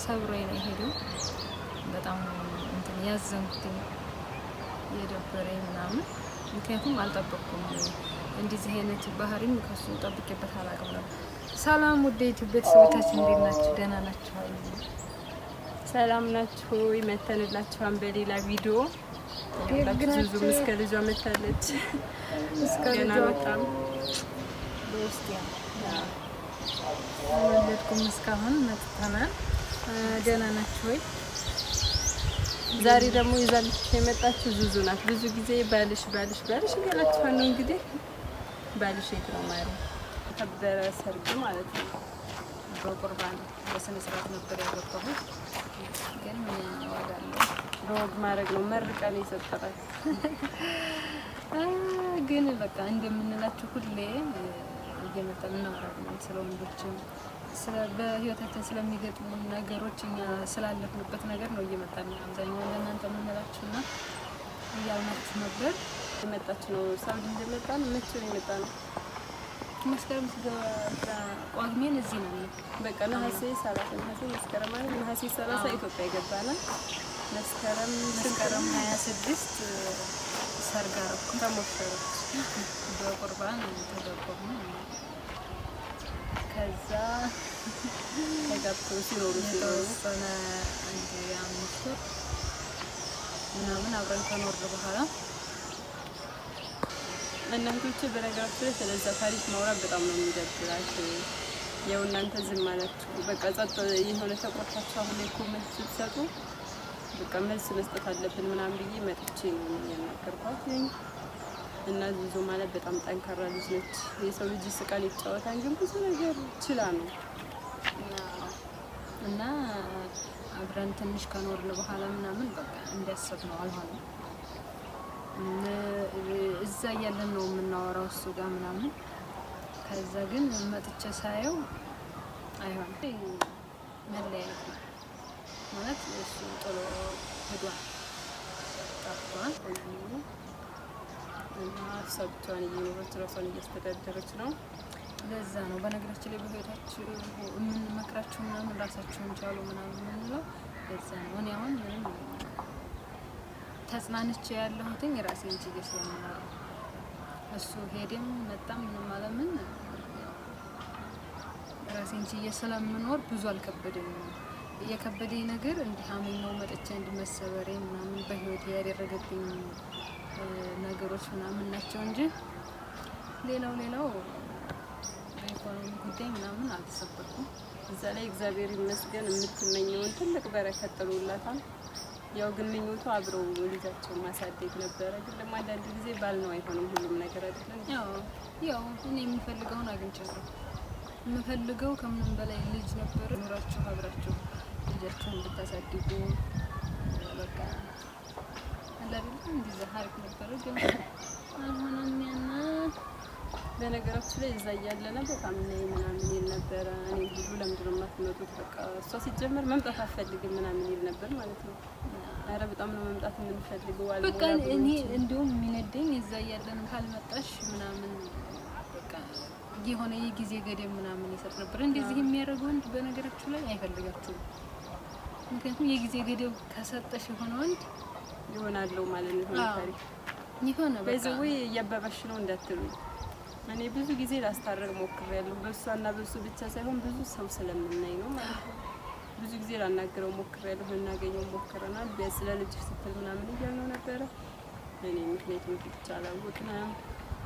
ሰብሮኝ ነው የሄደው። በጣም እንትን ያዘንኩት የደበረኝ ምናምን ምክንያቱም አልጠበቅኩም። እንደዚህ አይነት ባህሪም ከሱ ጠብቄበት አላውቅም ነበር። ሰላም ውድ የዩቲዩብ ቤተሰቦቻችን እንዴት ናችሁ? ደህና ናችሁ? ሰላም ናችሁ? ይመተንላችኋል በሌላ ቪዲዮ። ዙዙ እስከ ልጇ መታለች። እስከ ልጇ በጣም በውስጥ ወለድኩም እስካሁን መጥተናል። ደህና ናችሁ ወይ? ዛሬ ደግሞ ይዛልች የመጣችሁ ዙዙ ናት። ብዙ ጊዜ ባልሽ እያላችኋል ነው። እንግዲህ ባልሽ የት ነው ማለት ከበረ ሰርግ ማለት ነው። በቁርባን በስነ ስርዓት ነበር ያገባሁት፣ ግን ዋጋ አለው። በወግ ማድረግ ነው መርቀን የሰጠራት። ግን በቃ እንደምንላችሁ ሁሌ እየመጣን እናወራለን ስለ ወንዶችም በህይወታችን ስለሚገጥሙ ነገሮች እኛ ስላለፍንበት ነገር ነው እየመጣን አብዛኛው ለእናንተ የምንላችሁና እያልናችሁ ነበር። የመጣችሁ ነው ሳውዲ እንደመጣን መቼ ነው የመጣ ነው? መስከረም ቋግሜን እዚህ ነው። በቃ ነሐሴ 30 መስከረም ማለት ነሐሴ 30 ኢትዮጵያ ይገባና መስከረም 26 ሰርግ አደረኩ። ተሞሸረች በቁርባን ተደረኩ። ከዛ ተጋብተው ሲኖሩ የተወሰነ አንድ 5 ወር ምናምን አብረን ከኖር በኋላ እናንተዎች በነገራችሁ ላይ ስለዛ ታሪክ ማውራት በጣም ነው የሚደብራት። ያው እናንተ ዝም አላችሁ። በቃ ጸጥ የሆነ ተቆጣጣችሁ። አሁን ላይ ኮሜንት ስትሰጡ በቃ መልስ መስጠት አለብን ምናምን ብዬ መጥቼ ነው ያናገርኳት። እና ዙዙ ማለት በጣም ጠንካራ ልጅ ነች። የሰው ልጅ ስቃል ይጫወታል፣ ግን ብዙ ነገር ችላ ነው። እና አብረን ትንሽ ከኖርን በኋላ ምናምን በቃ እንዲያሰብ ነው አልሆነም። እዛ እያለን ነው የምናወራው እሱ ጋር ምናምን። ከዛ ግን መጥቼ ሳየው አይሆንም፣ መለያየት ነው ማለት እሱ ጥሎ ሄዷል፣ ጠፍቷል። እና ሰብቷን እየኖረች ራሷን እያስተዳደረች ነው። ለዛ ነው በነገራችን ላይ በህይወታችሁ የምንመክራችሁ ምናምን ራሳችሁን ቻሉ ምናምን የምንለው ለዛ ነው። እኔ አሁን ምንም ተጽናንቼ ያለሁትኝ ራሴን ችዬ ስለምኖር እሱ ሄደም መጣም ምንም አለምን ራሴን ችዬ ስለምኖር ብዙ አልከበደኝም። የከበደኝ ነገር እንዲህ አመኛው መጥቼ እንዲመሰበሬ ምናምን በህይወት ያደረገብኝ ነገሮች ምናምን ናቸው እንጂ ሌላው በኢኮኖሚ ጉዳይ ምናምን አልተሰበርኩም። እዛ ላይ እግዚአብሔር ይመስገን የምትመኘውን ትልቅ በረከት ጥሎላታል። ያው ግን ምኞቱ አብረው ልጃቸውን ማሳደግ ነበረ። ግን ደግሞ አንዳንድ ጊዜ ባል ነው አይሆንም ሁሉም ነገር አይደለም። ያው እኔ የምፈልገውን አግኝቻለሁ። የምፈልገው ከምንም በላይ ልጅ ነበር። ኑራችሁ አብራችሁ ልጃችሁን እንድታሳድጉ በቃ አላደለም እንደዛ ሀሪፍ ነበረ። ግን አሁንም ያና በነገራችን ላይ እዛ እያለና በጣም ነይ ምናምን ይል ነበረ። እኔ ሁሉ ለምንድን ነው የማትመጡት? በቃ እሷ ሲጀመር መምጣት አትፈልግም ምናምን ይል ነበር ማለት ነው። አረ በጣም ነው መምጣት የምንፈልገው አለ። በቃ እኔ እንደውም የሚነደኝ እዛ እያለን ካልመጣሽ ምናምን በቃ የሆነ የጊዜ ገደብ ምናምን ይሰጥ ነበር። እንደዚህ የሚያደርገው ወንድ በነገራችሁ ላይ አይፈልጋችሁም። ምክንያቱም የጊዜ ገደብ ከሰጠሽ የሆነ ወንድ ይሆናለው ማለት ነው። ታሪክ ይሆነ በቃ በዚህ እያባባሽ ነው እንዳትሉ። እኔ ብዙ ጊዜ ላስታረቅ ሞክሬያለሁ። በሷና በሱ ብቻ ሳይሆን ብዙ ሰው ስለምናይ ነው ማለት ነው። ብዙ ጊዜ ላናገረው ሞክሬያለሁ፣ ልናገኘው ሞክረናል። ቢያንስ ለልጅ ስትል ምናምን እያልነው ነበረ። እኔ ምክንያቱም ብቻ አላወቅንም፣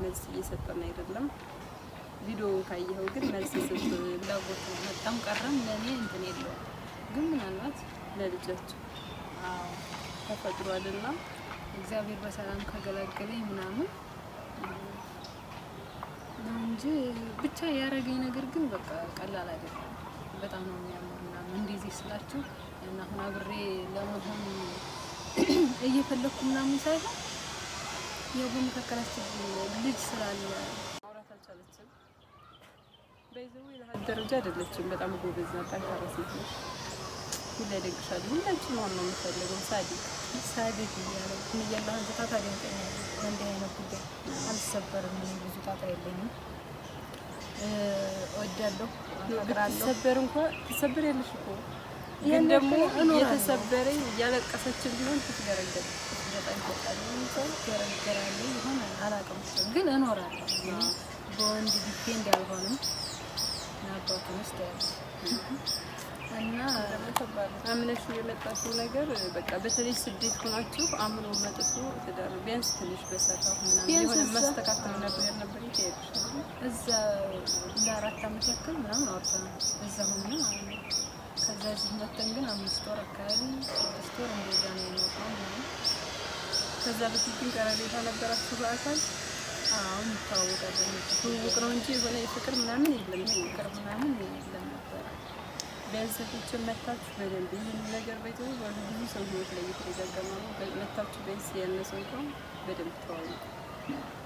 መልስ እየሰጠን አይደለም። ቪዲዮውን ካየኸው ግን መልስ ላጎት በጣም ቀረም ለኔ እንትን የለውም። ግን ምናልባት ለልጃቸው ተፈጥሯልና እግዚአብሔር በሰላም ከገላገለኝ ምናምን ነው እንጂ ብቻ ያረገኝ ነገር ግን በቃ ቀላል አይደለም። በጣም ነው የሚያምር ምናምን እንደዚህ ስላችሁ እና አሁን አብሬ ለመሆን እየፈለኩ ምናምን ሳይሆን ያው በመካከላችን ልጅ ስላለ ማውራት አልቻለችም። በይዘው ይላል ደረጃ አይደለችም። በጣም ጎበዝ ናት፣ ጠንካራ ሴት ነች። ሁሌ ደግሻለሁ። ሁላችን ነው የምፈልገው ሳዲቅ እያለ ግን እያለሁ አንስታ ታደንቀኛለች። እንዲህ አይነት ጉዳይ አልሰበርም። ብዙ ጣጣ የለኝም። እወዳለሁ፣ አፈቅራለሁ። ሰበር እንኳን ትሰበር ያለሽ እኮ ግን ደግሞ እየተሰበረኝ እያለቀሰችን ቢሆን ትገረገር በጣም ይቆጣል ሰው ገረገራለ ይሆን አላውቅም ግን እኖራለሁ በወንድ ዲፔንድ ያልሆነም ናባቱ ውስጥ እና አምነሽ የመጣሽው ነገር በቃ በተለይ ስደት ሆናችሁ አምኖ መጥቶ ትዳር ቢያንስ ትንሽ በሰራው ምናምን የሆነ ማስተካከል ነበር ይሄድሽ እዛ ለ4 ዓመት ያክል ምናምን አወጣን እዛ ሆነ ማለት ነው። ከዛ እዚህ መተን ግን 5 ወር አካባቢ 6 ወር እንደዛ ነው የኖርነው ማለት ከዛ በፊት ግን ቀረቤታ ነበራችሁ በአካል አሁን ታወቃለን ትውውቅ ነው እንጂ የሆነ የፍቅር ምናምን የለም ፍቅር ምናምን የለም ነበር። በእንሰቶች መታችሁ በደንብ ይህን ነገር በይተው ብዙ ሰው ህይወት ላይ እየተደጋገመ ነው መታችሁ በእንስ ያነሰው እንኳን በደንብ ተዋወቁ።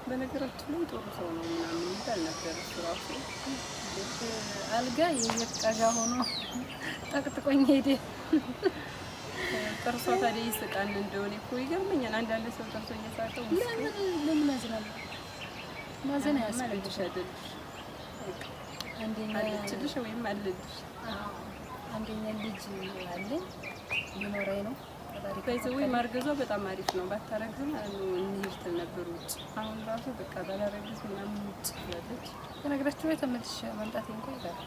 በነገራችን ላይ ጥሩ ሰው ነው ምናምን ይባል ነበር እሱ ራሱ አልጋ የየፍቃጋ ሆኖ ጠቅጥቆኝ ሄደ። ጥርሷ ታዲያ ይስቃል እንደሆነ እኮ ይገርመኛል። አንዳንድ ሰው ጥርሶ እየሳቀው ለምን አዝናለሁ ማዘን ያስፈልግሽ አይደልሽ አንደኛ አለችልሽ ወይም አለልሽ አንደኛ ልጅ አለ ሊኖረኝ ነው በዚህ ማርገዟ በጣም አሪፍ ነው። ባታረግዝም እንሂድ ትል ነበር ውጭ አሁን ራሱ በቃ ባላረግዝ ምናምን ውጭ ያለች በነገራችን ላይ ተመልሼ መምጣቴ እንኳን ይላል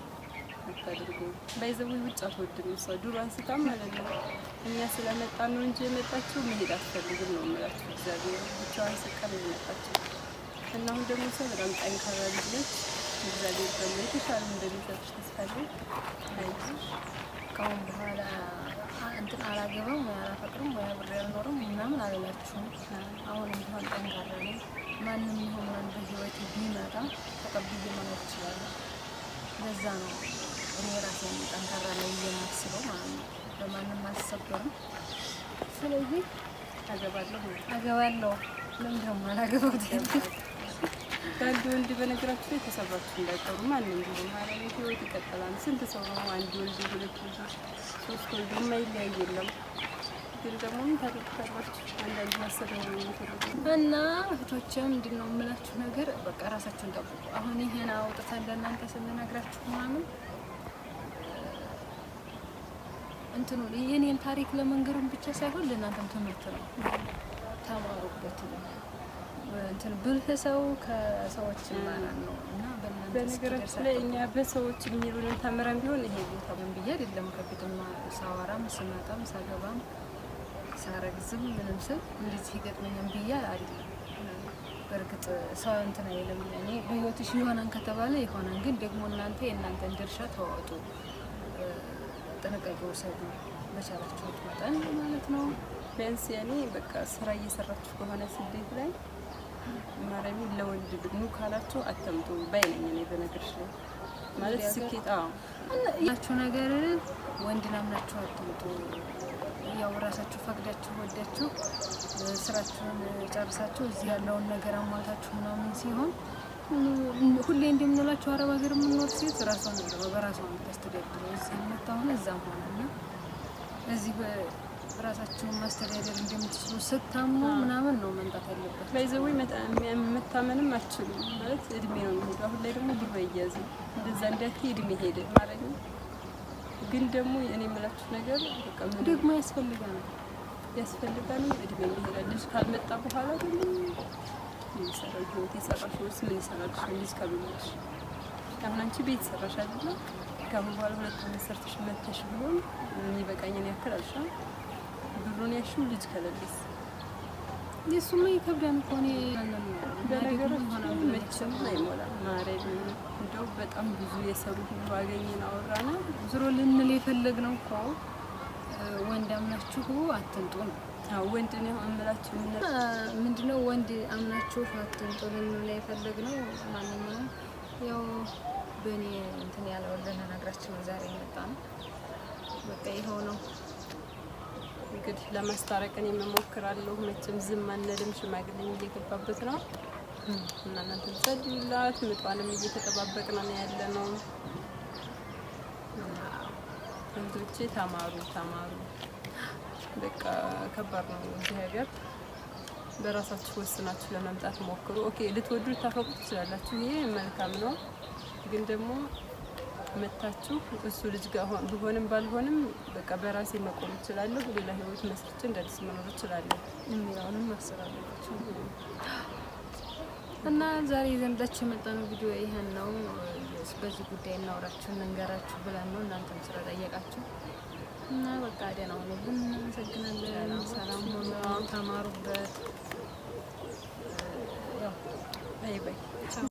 አታድርጉ በዚህ ውጭ አትወድም እሷ ዱሮ አንስታ ማለት ነው። እኛ ስለመጣ ነው እንጂ የመጣችው መሄድ አትፈልግም ነው የምላችሁ። እግዚአብሔር ብቻዋን ስቀር የመጣችው እና አሁን ደግሞ ሰው በጣም ጠንካራ ልጅ ነች። እግዚአብሔር ደግሞ የተሻለ እንደሚሰጥሽ ተስፋ አለኝ። አይዞሽ ከአሁን በኋላ እንትን አላገባም ወይ አላፈቅርም ወይ አብሬ አልኖርም ምናምን አልላችሁም። አሁን እንኳን ጠንካራ ነኝ። ማንም ይሁን ማን በህይወት ቢመጣ ተቀብዬ መኖር እችላለሁ። ለዛ ነው እኔ ራሴን ጠንካራ ነኝ የማስበው ማለት ነው። በማንም አልሰበርም። ስለዚህ አገባለሁ ለምን ደግሞ አላገባው አንድ ወንድ በነገራችሁ ላይ ተሰባችሁ እንዳይቀሩ ማንም ቢሆን ማለት ነው። ህይወት ይቀጥላል። ስንት ሰው ነው አንድ ወልድ 2 ልጆች 3 ወልድ የማይለያይ የለም። ግን ደግሞ ምን ታደርጋላችሁ አንዳንድ ማሰብ ነው እና እህቶቼ ምንድን ነው የምላችሁ ነገር በቃ ራሳችሁን ጠብቁ። አሁን ይሄን አውጥተን ለእናንተ ስንነግራችሁ ምናምን እንትኑ የኔን ታሪክ ለመንገርም ብቻ ሳይሆን ለእናንተም ትምህርት ነው። ተማሩበት ነው እንትን ብልህ ሰው ከሰዎች ማለት ነው። እና በነገራችን ላይ እኛ በሰዎች የሚሉንን ተምረን ቢሆን ይሄ ቦታ ምን ብዬ አይደለም ከፊትም ሳወራም ስመጣም ሳገባም ሳረግዝም ምንም ስል እንደዚህ ይገጥመኛል ብዬ አይደለም። በእርግጥ ሰው እንትን አይልም። እኔ በህይወትሽ ይሆናን ከተባለ ይሆናን፣ ግን ደግሞ እናንተ የእናንተን ድርሻ ተወጡ፣ ጥንቃቄ ውሰዱ በቻላችሁት መጠን ማለት ነው። ቢያንስ ያኔ በቃ ስራ እየሰራችሁ ከሆነ ስደት ላይ ማረሚ ለወንድ ኑ ካላችሁ አተምጡ ባይነኝ እኔ በነገርሽ ላይ ማለት ስኬታ ያችሁ ነገር ወንድና ምናችሁ አትምጡ። ያው ራሳችሁ ፈቅዳችሁ ወዳችሁ ስራችሁን ጨርሳችሁ እዚህ ያለውን ነገር አሟልታችሁ ምናምን ሲሆን ሁሌ እንደምንላችሁ አረብ ሀገር የምንኖር ሴት ራሷን ነው በራሷ የምታስተዳድረው። እዚህ መጣሁና እዛም ሆነና እዚህ ራሳችሁን ማስተዳደር እንደምትችሉ ስታምኑ ምናምን ነው መምጣት ያለበት። ባይዘው መታመንም አትችሉም ማለት እድሜ ነው የሚሄደው። አሁን ላይ ደግሞ ብሩ አይያዝም። እንደዛ እንዳትዪ እድሜ ሄደ ማለት ነው። ግን ደግሞ እኔ የምላችሁ ነገር በቃ ምን ደግሞ ያስፈልጋል እድሜ ይሄዳል። ልጅ ካልመጣ በኋላ ደግሞ ይሰራል ህይወት ይሰራል። ምን ይሰራል ልጅ ካልመጣሽ? አሁን አንቺ ቤት ሰራሽ አይደል? ከአሁን በኋላ 2 ዓመት ሰርተሽ መተሽ ቢሆን የሚበቃኝን ያክል አልሻ ብሩን ያሽው ልጅ ከለልስ የሱማ ይከብዳል እኮ ነው። በነገራችን መቼም አይሞላም ማረድ እንደው በጣም ብዙ የሰሩ ሁሉ አገኘን አወራና ዝሮ ልንል የፈለግነው እኮ ወንድ አምናችሁ አትንጡ ነው። አዎ ወንድ ነው አምላችሁ ምንድነው ወንድ አምናችሁ አትንጡ ልንል የፈለግነው ማንኛውም ያው በእኔ እንትን ያለው ለነገራችን ዛሬ መጣ ነው በቃ ይሄው ነው። እንግዲህ ለማስታረቅ እኔ እሞክራለሁ። መቼም ዝም አንልም። ሽማግሌም እየገባበት ነው እና እናንተ ጸልዩላት። ምጧንም እየተጠባበቅን ነው ያለነው። እንቶቼ ተማሩ በቃ ከባድ ነው እዚህ ሀገር። በራሳችሁ ወስናችሁ ለመምጣት ሞክሩ። ኦኬ ልትወዱ ልታፈቁ ትችላላችሁ። ይሄ መልካም ነው። ግን ደግሞ መታችሁ እሱ ልጅ ጋር ቢሆንም ባልሆንም በቃ በራሴ መቆም እችላለሁ፣ ሌላ ህይወት መስርቼ እንደዚህ መኖር እችላለሁ የሚለውንም ማሰብ አለባችሁ። እና ዛሬ ይዘንላችሁ የመጣነው ቪዲዮ ይሄን ነው። በዚህ ጉዳይ እናውራችሁ እንንገራችሁ ብለን ነው እናንተም ስለጠየቃችሁ እና በቃ ደህና ሁኑልን። እናመሰግናለን። ሰላም ሆኑ፣ ተማሩበት። ያው ባይ ባይ።